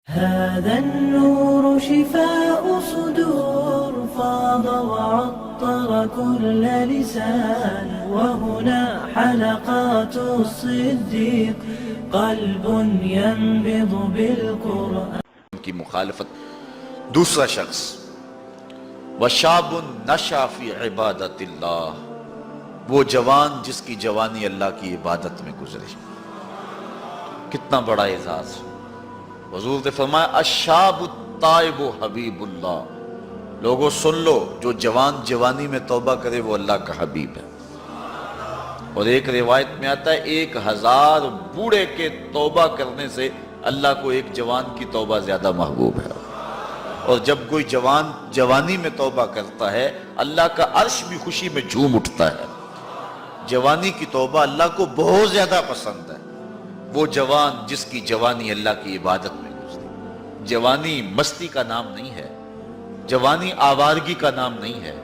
هذا النور شفاء صدور فاض وعطر كل لسان وهنا حلقات الصديق قلب ينبض بالقرآن کی مخالفت. دوسرا شخص وشاب نشأ فی عبادت اللہ، وہ جوان جس کی جوانی اللہ کی عبادت میں گزری. کتنا بڑا اعزاز. حضور نے فرمایا الشاب التائب حبیب اللہ. لوگوں سن لو، جو جوان جوانی میں توبہ کرے وہ اللہ کا حبیب ہے. اور ایک روایت میں آتا ہے 1000 بوڑھے کے توبہ کرنے سے اللہ کو ایک جوان کی توبہ زیادہ محبوب ہے. اور جب کوئی جوان جوانی میں توبہ کرتا ہے اللہ کا عرش بھی خوشی میں جھوم اٹھتا ہے. جوانی کی توبہ اللہ کو بہت زیادہ پسند ہے. وہ جوان جس کی جوانی اللہ کی عبادت میں گزری. جوانی مستی کا نام نہیں ہے، جوانی آوارگی کا نام نہیں ہے،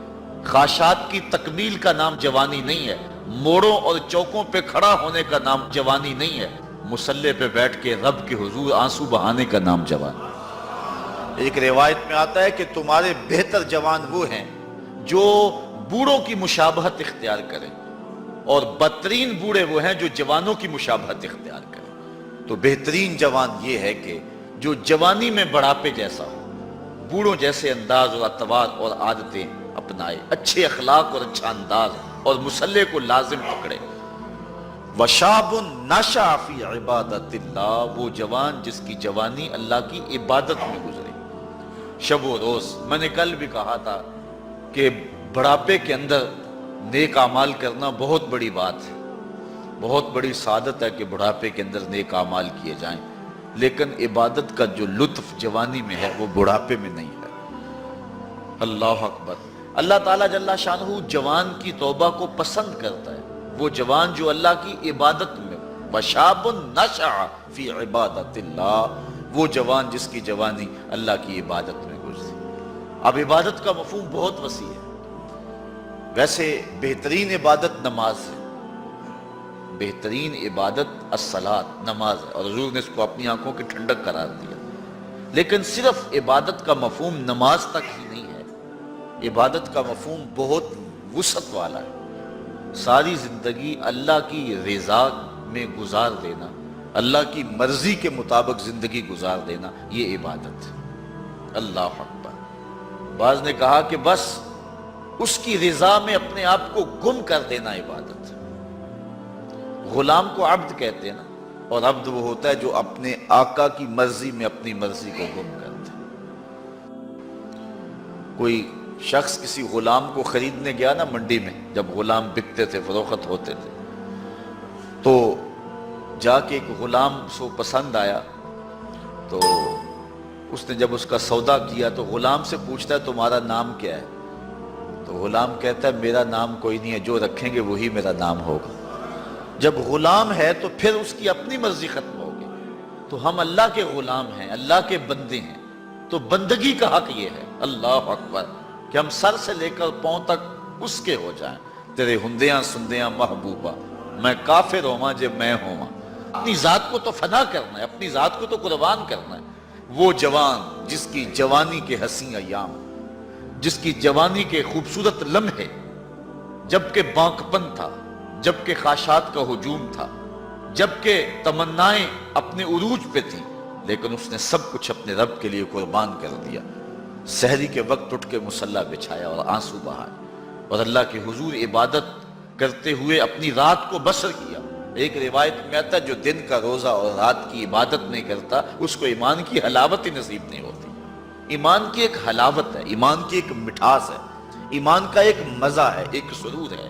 خواہشات کی تکمیل کا نام جوانی نہیں ہے، موڑوں اور چوکوں پہ کھڑا ہونے کا نام جوانی نہیں ہے، مصلی پہ بیٹھ کے رب کے حضور آنسو بہانے کا نام جوان. ایک روایت میں آتا ہے کہ تمہارے بہتر جوان وہ ہیں جو بوڑھوں کی مشابہت اختیار کریں، اور بدترین بوڑھے وہ ہیں جو جوانوں کی مشابہت اختیار کریں. تو بہترین جوان یہ ہے کہ جو جوانی میں بڑھاپے جیسا ہو، بوڑھوں جیسے انداز اور اطوار اور عادتیں اپنائے، اچھے اخلاق اور اچھا انداز، اور مصلی کو لازم پکڑے. وشاب نشأ فی عبادت اللہ، وہ جوان جس کی جوانی اللہ کی عبادت میں گزری. شب و روز. میں نے کل بھی کہا تھا کہ بڑھاپے کے اندر نیک اعمال کرنا بہت بڑی بات ہے، بہت بڑی سعادت ہے کہ بڑھاپے کے اندر نیک اعمال کیے جائیں، لیکن عبادت کا جو لطف جوانی میں ہے وہ بڑھاپے میں نہیں ہے. اللہ اکبر. اللہ تعالیٰ جل شانہ جوان کی توبہ کو پسند کرتا ہے. وہ جوان جو اللہ کی عبادت میں، وشاب نشأ فی عبادت اللہ، وہ جوان جس کی جوانی اللہ کی عبادت میں گزری. اب عبادت کا مفہوم بہت وسیع ہے. ویسے بہترین عبادت نماز ہے، بہترین عبادت الصلاۃ، نماز ہے، اور حضور نے اس کو اپنی آنکھوں کی ٹھنڈک قرار دیا. لیکن صرف عبادت کا مفہوم نماز تک ہی نہیں ہے. عبادت کا مفہوم بہت وسعت والا ہے. ساری زندگی اللہ کی رضا میں گزار دینا، اللہ کی مرضی کے مطابق زندگی گزار دینا، یہ عبادت ہے. اللہ اکبر. بعض نے کہا کہ بس اس کی رضا میں اپنے آپ کو گم کر دینا عبادت ہے. غلام کو عبد کہتے ہیں نا، اور عبد وہ ہوتا ہے جو اپنے آقا کی مرضی میں اپنی مرضی کو گم کرتے. کوئی شخص کسی غلام کو خریدنے گیا نا منڈی میں، جب غلام بکتے تھے، فروخت ہوتے تھے، تو جا کے ایک غلام سو پسند آیا، تو اس نے جب اس کا سودا کیا تو غلام سے پوچھتا ہے تمہارا نام کیا ہے؟ تو غلام کہتا ہے میرا نام کوئی نہیں ہے، جو رکھیں گے وہی میرا نام ہوگا. جب غلام ہے تو پھر اس کی اپنی مرضی ختم ہوگی. تو ہم اللہ کے غلام ہیں، اللہ کے بندے ہیں، تو بندگی کا حق یہ ہے. اللہ اکبر. کہ ہم سر سے لے کر پاؤں تک اس کے ہو جائیں. تیرے ہندیاں سندیاں محبوبہ، میں کافر ہواں جے میں ہواں. اپنی ذات کو تو فنا کرنا ہے، اپنی ذات کو تو قربان کرنا ہے. وہ جوان جس کی جوانی کے حسین ایام، جس کی جوانی کے خوبصورت لمحے جبکہ بانکپن تھا، جبکہ خواہشات کا ہجوم تھا، جبکہ تمنائیں اپنے عروج پہ تھیں، لیکن اس نے سب کچھ اپنے رب کے لیے قربان کر دیا. سحری کے وقت اٹھ کے مصلی بچھایا اور آنسو بہائے، اور اللہ کے حضور عبادت کرتے ہوئے اپنی رات کو بسر کیا. ایک روایت میں آتا ہے جو دن کا روزہ اور رات کی عبادت نہیں کرتا اس کو ایمان کی حلاوت ہی نصیب نہیں ہوتی. ایمان کی ایک حلاوت ہے، ایمان کی ایک مٹھاس ہے، ایمان کا ایک مزہ ہے، ایک سرور ہے.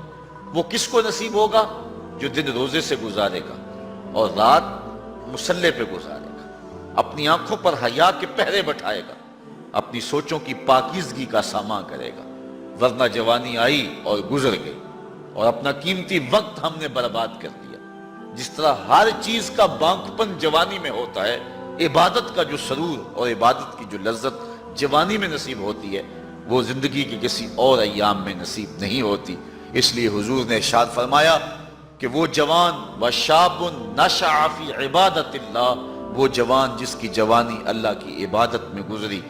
وہ کس کو نصیب ہوگا؟ جو دن روزے سے گزارے گا اور رات مصلی پہ گزارے گا، اپنی آنکھوں پر حیا کے پہرے بٹھائے گا، اپنی سوچوں کی پاکیزگی کا سامان کرے گا. ورنہ جوانی آئی اور گزر گئی، اور اپنا قیمتی وقت ہم نے برباد کر دیا. جس طرح ہر چیز کا بانکپن جوانی میں ہوتا ہے، عبادت کا جو سرور اور عبادت کی جو لذت جوانی میں نصیب ہوتی ہے وہ زندگی کے کسی اور ایام میں نصیب نہیں ہوتی. اس لیے حضور نے ارشاد فرمایا کہ وہ جوان وشاب نشأ فی عبادت اللہ، وہ جوان جس کی جوانی اللہ کی عبادت میں گزری،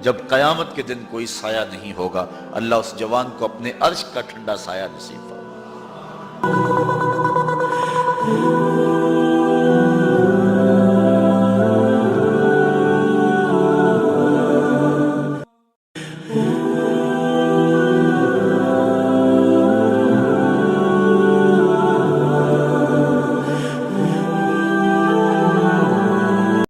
جب قیامت کے دن کوئی سایہ نہیں ہوگا، اللہ اس جوان کو اپنے عرش کا ٹھنڈا سایہ نصیب فرمائے۔